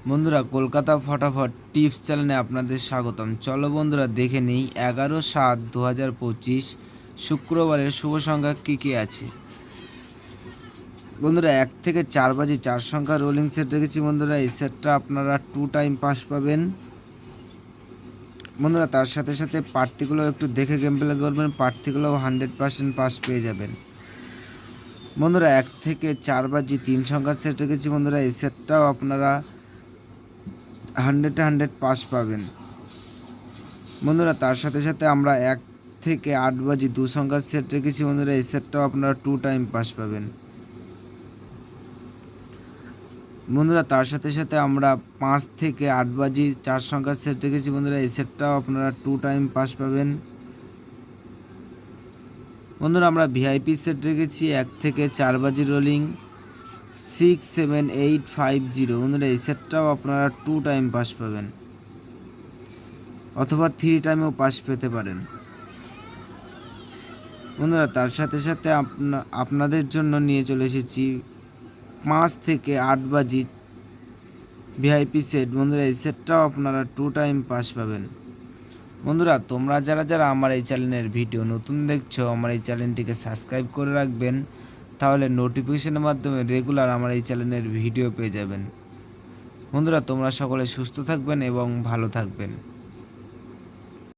বন্ধুরা, কলকাতা ফটাফট টিপস চ্যানেলে আপনাদের স্বাগতম। চলো বন্ধুরা, দেখে নিই 11/7/2025 শুক্রবারের শুভ সংখ্যা কী কী আছে। বন্ধুরা, 1 থেকে 4 বাজে 4 সংখ্যা রোলিং সেট রেখেছি। বন্ধুরা, এই সেটটা আপনারা 2 টাইম পাস পাবেন। বন্ধুরা, তার সাথে সাথে প্রার্থীগুলো একটু দেখে গেম প্লে করবেন, প্রার্থীগুলোও 100% পাস পেয়ে যাবেন। বন্ধুরা, 1 থেকে 4 বাজে 3 সংখ্যার সেট রেখেছি। বন্ধুরা, এই সেটটাও আপনারা 100 পাস পাবেন। বন্ধুরা, তার সাথে সাথে আমরা 1 থেকে 8 বাজে 2 সংখ্যার সেট রেখেছি। বন্ধুরা, এই সেটটাও আপনারা 2 টাইম পাস পাবেন। বন্ধুরা, তার সাথে সাথে আমরা 5 থেকে 8 বাজে 4 সংখ্যার সেট রেখেছি। বন্ধুরা, এই সেটটাও আপনারা 2 টাইম পাস পাবেন। বন্ধুরা, আমরা ভিআইপি সেট রেখেছি 1 থেকে 4 বাজে রোলিং 67850। বন্ধুরা, এই সেটটাও আপনারা 2 টাইম পাস পাবেন, অথবা 3 টাইমেও পাস পেতে পারেন। বন্ধুরা, তার সাথে সাথে আপনাদের জন্য নিয়ে চলে এসেছি 5 থেকে 8 বাজে ভিআইপি সেট। বন্ধুরা, এই সেটটাও আপনারা 2 টাইম পাস পাবেন। বন্ধুরা, তোমরা যারা যারা আমার এই চ্যানেলের ভিডিও নতুন দেখছো, আমার এই চ্যানেলটিকে সাবস্ক্রাইব করে রাখবেন, তাহলে নোটিফিকেশনের মাধ্যমে রেগুলার আমার এই চ্যানেলের ভিডিও পেয়ে যাবেন। বন্ধুরা, তোমরা সকলে সুস্থ থাকবেন এবং ভালো থাকবেন।